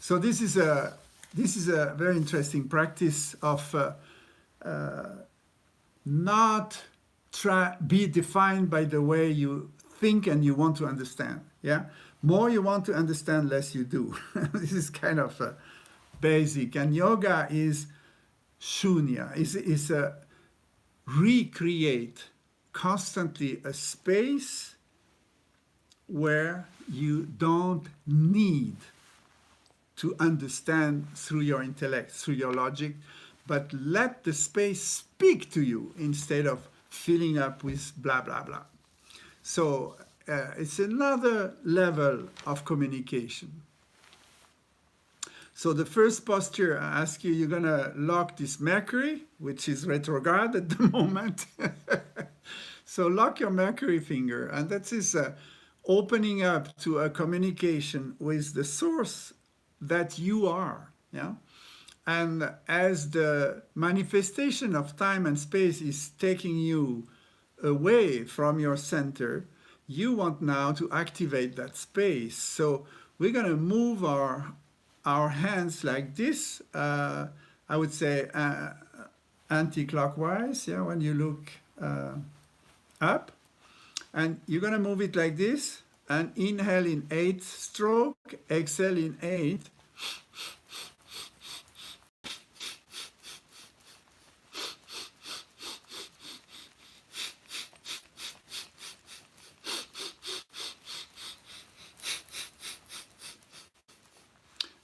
So this is a very interesting practice of not be defined by the way you think and you want to understand. Yeah, more you want to understand, less you do. This is kind of basic. And yoga is Shunya, is a recreate constantly a space where you don't need to understand through your intellect, through your logic, but let the space speak to you instead of filling up with blah, blah, blah. So it's another level of communication. So the first posture, I ask you, you're going to lock this Mercury, which is retrograde at the moment. So lock your Mercury finger, and that is opening up to a communication with the source that you are. Yeah. And as the manifestation of time and space is taking you away from your center, you want now to activate that space. So we're going to move our hands like this, I would say anti-clockwise, yeah, when you look up. And you're going to move it like this, and inhale in 8 stroke, exhale in 8.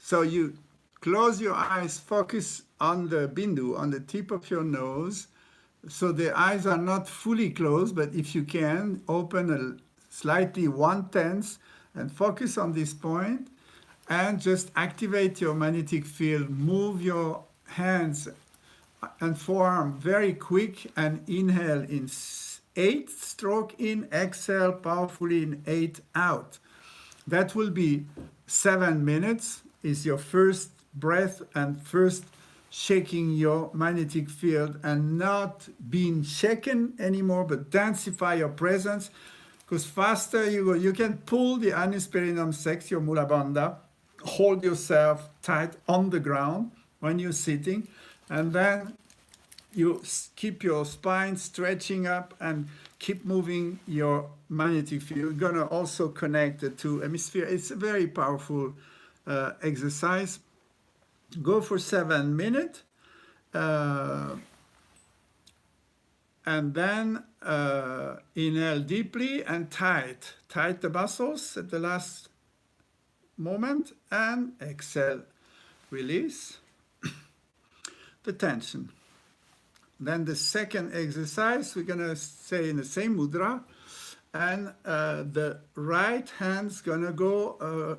So you close your eyes, focus on the bindu, on the tip of your nose. So the eyes are not fully closed, but if you can, open a slightly 1/10 and focus on this point and just activate your magnetic field. Move your hands and forearm very quick and inhale in 8 stroke in, exhale powerfully in 8 out. That will be 7 minutes. Is your first breath and first shaking your magnetic field and not being shaken anymore, but densify your presence. Because faster you go, you can pull the anus perineum sex, your mula bandha, hold yourself tight on the ground when you're sitting, and then you keep your spine stretching up and keep moving your magnetic field. You're gonna also connect the two hemispheres. It's a very powerful exercise. Go for 7 minutes, and then inhale deeply and tight the muscles at the last moment, and exhale, release the tension. Then the second exercise, we're gonna stay in the same mudra, and the right hand's gonna go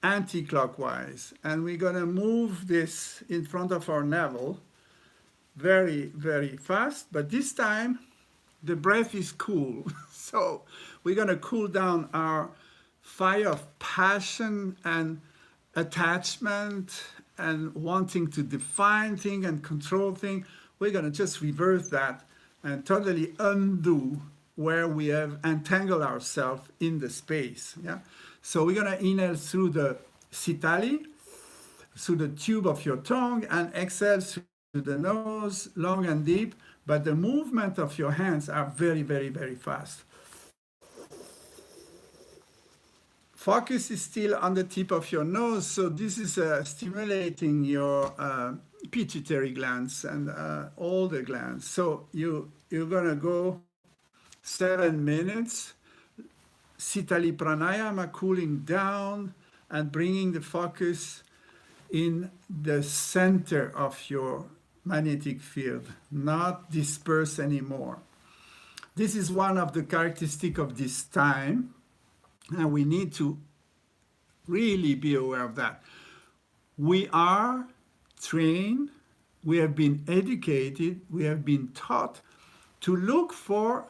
anti-clockwise, and we're going to move this in front of our navel very, very fast, but this time the breath is cool. So we're going to cool down our fire of passion and attachment and wanting to define things and control things. We're going to just reverse that and totally undo where we have entangled ourselves in the space. Yeah. So we're going to inhale through the sitali, through the tube of your tongue, and exhale through the nose, long and deep, but the movement of your hands are very, very, very fast. Focus is still on the tip of your nose, so this is stimulating your pituitary glands and all the glands. So you're going to go 7 minutes. Sitali pranayama, cooling down and bringing the focus in the center of your magnetic field, not disperse anymore. This is one of the characteristics of this time, and we need to really be aware of that. We are trained, we have been educated, we have been taught to look for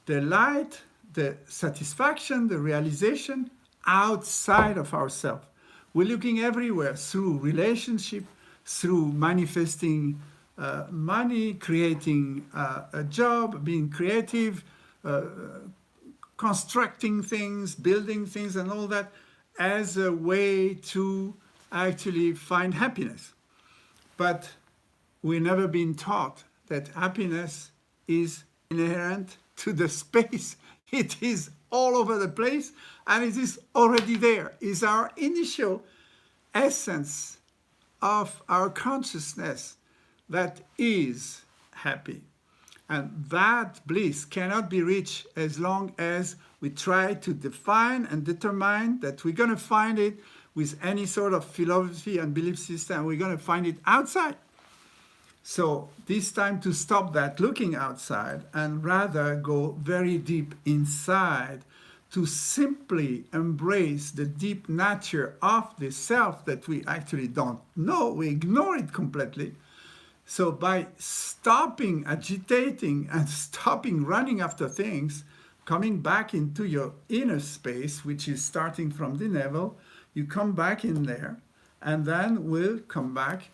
the light, the satisfaction, the realization outside of ourselves. We're looking everywhere through relationship, through manifesting money, creating a job, being creative, constructing things, building things, and all that as a way to actually find happiness. But we've never been taught that happiness is inherent to the space. It is all over the place and it is already there. It's our initial essence of our consciousness that is happy. And that bliss cannot be reached as long as we try to define and determine that we're going to find it with any sort of philosophy and belief system. We're going to find it outside. So this time to stop that looking outside and rather go very deep inside to simply embrace the deep nature of the self that we actually don't know. We ignore it completely. So by stopping agitating and stopping running after things, coming back into your inner space, which is starting from the navel, you come back in there, and then we'll come back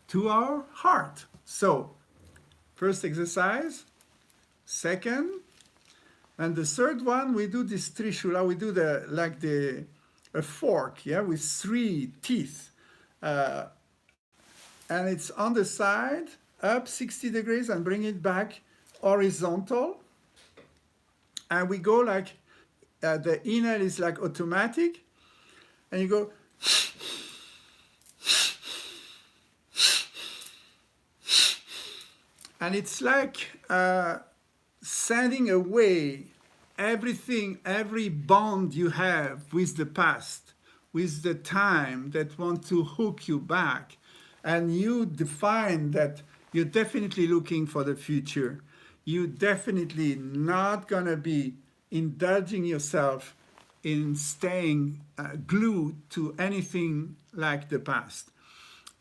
to our heart. So first exercise, second, and the third one, we do this trishula, we do a fork, yeah, with 3 teeth. And it's on the side, up 60 degrees, and bring it back horizontal. And we go like, the inhale is like automatic, and you go, and it's like sending away everything, every bond you have with the past, with the time that want to hook you back. And you define that you're definitely looking for the future. You're definitely not going to be indulging yourself in staying glued to anything like the past.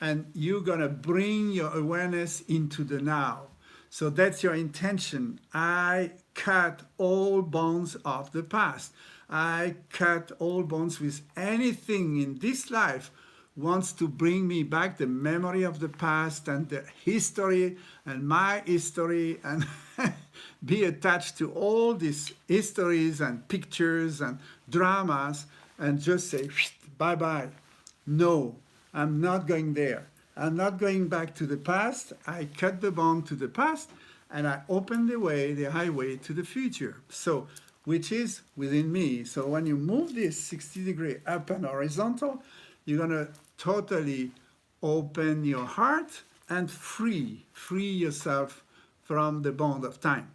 And you're going to bring your awareness into the now. So that's your intention. I cut all bonds of the past. I cut all bonds with anything in this life wants to bring me back the memory of the past and the history and my history and be attached to all these histories and pictures and dramas and just say, bye-bye. No, I'm not going there. I'm not going back to the past. I cut the bond to the past and I open the way, the highway to the future. So, which is within me. So when you move this 60 degree up and horizontal, you're going to totally open your heart and free yourself from the bond of time.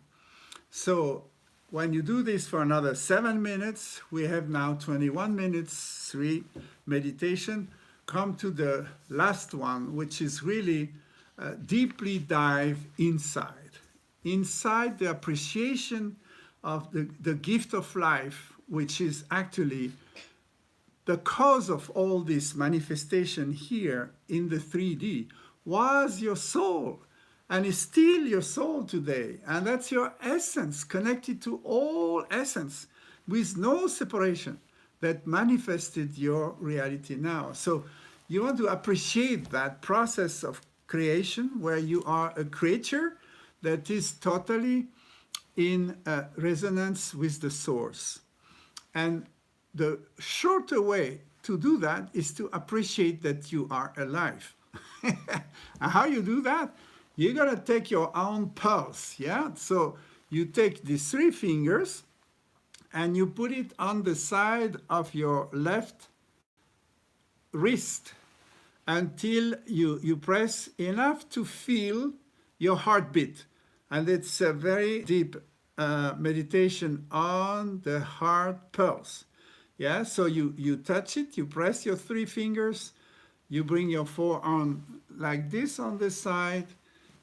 So when you do this for another 7 minutes, we have now 21 minutes, 3 meditation. Come to the last one, which is really deeply dive inside the appreciation of the gift of life, which is actually the cause of all this manifestation here in the 3D, was your soul and is still your soul today. And that's your essence, connected to all essence with no separation, that manifested your reality now. So you want to appreciate that process of creation where you are a creature that is totally in resonance with the source. And the shorter way to do that is to appreciate that you are alive. And how you do that? You're going to take your own pulse, yeah? So you take these 3 fingers and you put it on the side of your left wrist until you press enough to feel your heartbeat. And it's a very deep meditation on the heart pulse. Yeah, so you touch it, you press your 3 fingers, you bring your forearm like this on the side,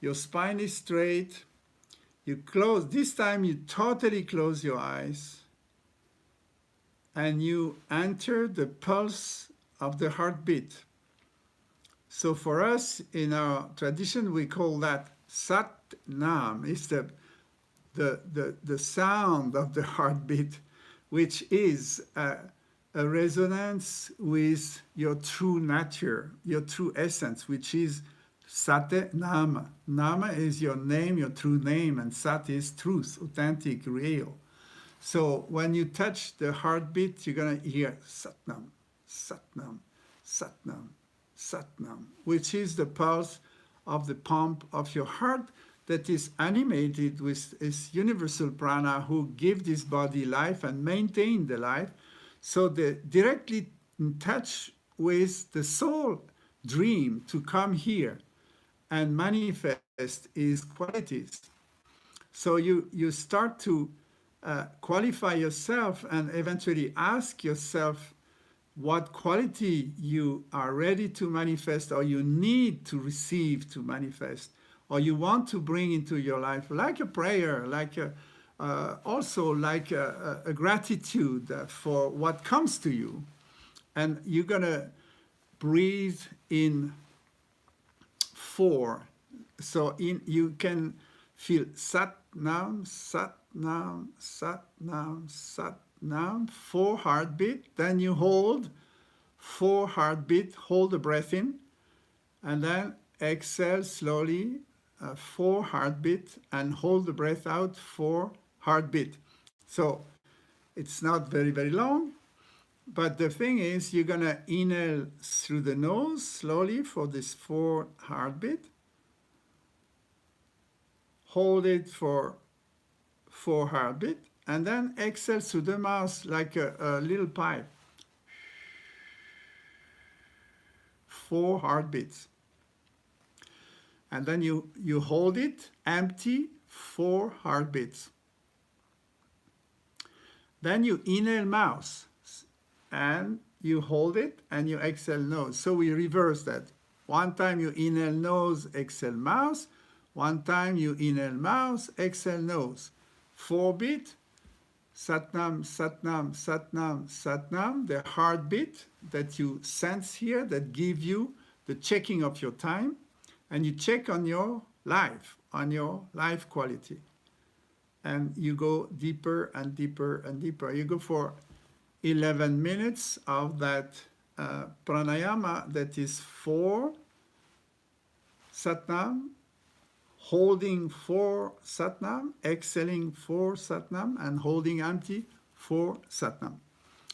your spine is straight, you close, this time you totally close your eyes, and you enter the pulse of the heartbeat. So for us, in our tradition, we call that Sat Nam. It's the sound of the heartbeat, which is a resonance with your true nature, your true essence, which is Sat Nama. Nama is your name, your true name, and Sat is truth, authentic, real. So when you touch the heartbeat, you're going to hear Sat Nam, Sat Nam, Sat Nam, Satnam, which is the pulse of the pump of your heart that is animated with this universal prana who give this body life and maintain the life. So they're directly in touch with the soul dream to come here and manifest its qualities. So you start to qualify yourself and eventually ask yourself what quality you are ready to manifest or you need to receive to manifest or you want to bring into your life, like a prayer, like also like a gratitude for what comes to you. And you're going to breathe in 4. So you can feel Sat Nam, Sat Nam, Sat Nam, Sat Nam, 4 heartbeat. Then you hold 4 heartbeat, hold the breath in, and then exhale slowly, 4 heartbeat, and hold the breath out, 4 heartbeat. So it's not very, very long, but the thing is you're going to inhale through the nose slowly for this 4 heartbeat. Hold it for 4 heartbeat, and then exhale through the mouth like a little pipe. 4 heartbeats. And then you hold it empty, 4 heartbeats. Then you inhale mouth, and you hold it, and you exhale nose. So we reverse that. One time you inhale nose, exhale mouth. One time you inhale mouth, exhale nose. 4 beat. Satnam, Satnam, Satnam, Satnam, the heartbeat that you sense here that give you the checking of your time, and you check on your life quality. And you go deeper and deeper and deeper. You go for 11 minutes of that pranayama that is 4 Satnam, holding 4 Satnam, exhaling 4 Satnam, and holding empty 4 Satnam.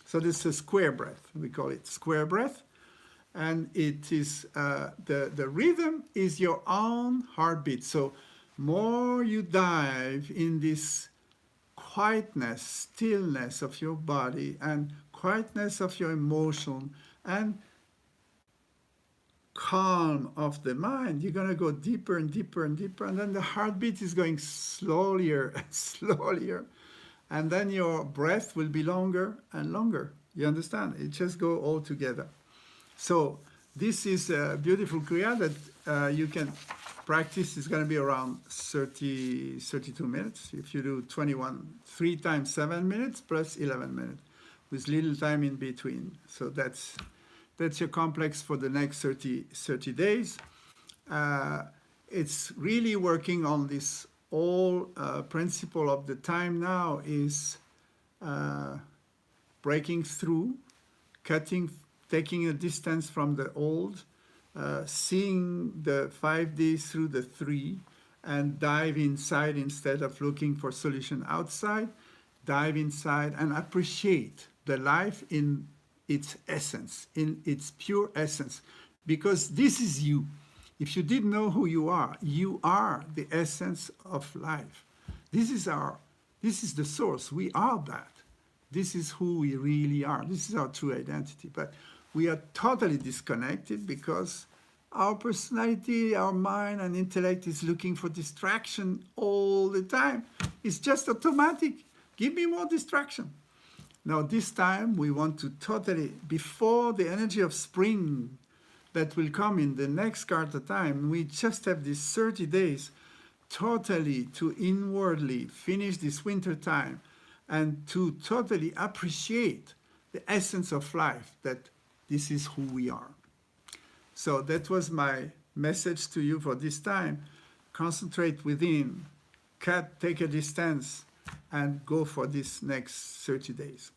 So this is a square breath. We call it square breath. And it is, the rhythm is your own heartbeat. So more you dive in this quietness, stillness of your body and quietness of your emotion and calm of the mind, you're going to go deeper and deeper and deeper, and then the heartbeat is going slower and slower, and then your breath will be longer and longer. You understand? It just go all together. So this is a beautiful kriya that you can practice. It's going to be around 32 minutes. If you do 3 times 7 minutes plus 11 minutes with little time in between. So that's your complex for the next 30 days. It's really working on this whole principle of the time now is breaking through, taking a distance from the old, seeing the 5D through the 3, and dive inside instead of looking for solution outside. Dive inside and appreciate the life in its essence, in its pure essence, because this is you. If you didn't know who you are the essence of life. This is the source. We are that. This is who we really are. This is our true identity. But we are totally disconnected because our personality, our mind and intellect is looking for distraction all the time. It's just automatic. Give me more distraction. Now this time we want to totally, before the energy of spring that will come in the next KARTA time, we just have these 30 days totally to inwardly finish this winter time and to totally appreciate the essence of life, that this is who we are. So that was my message to you for this time. Concentrate within, take a distance, and go for this next 30 days.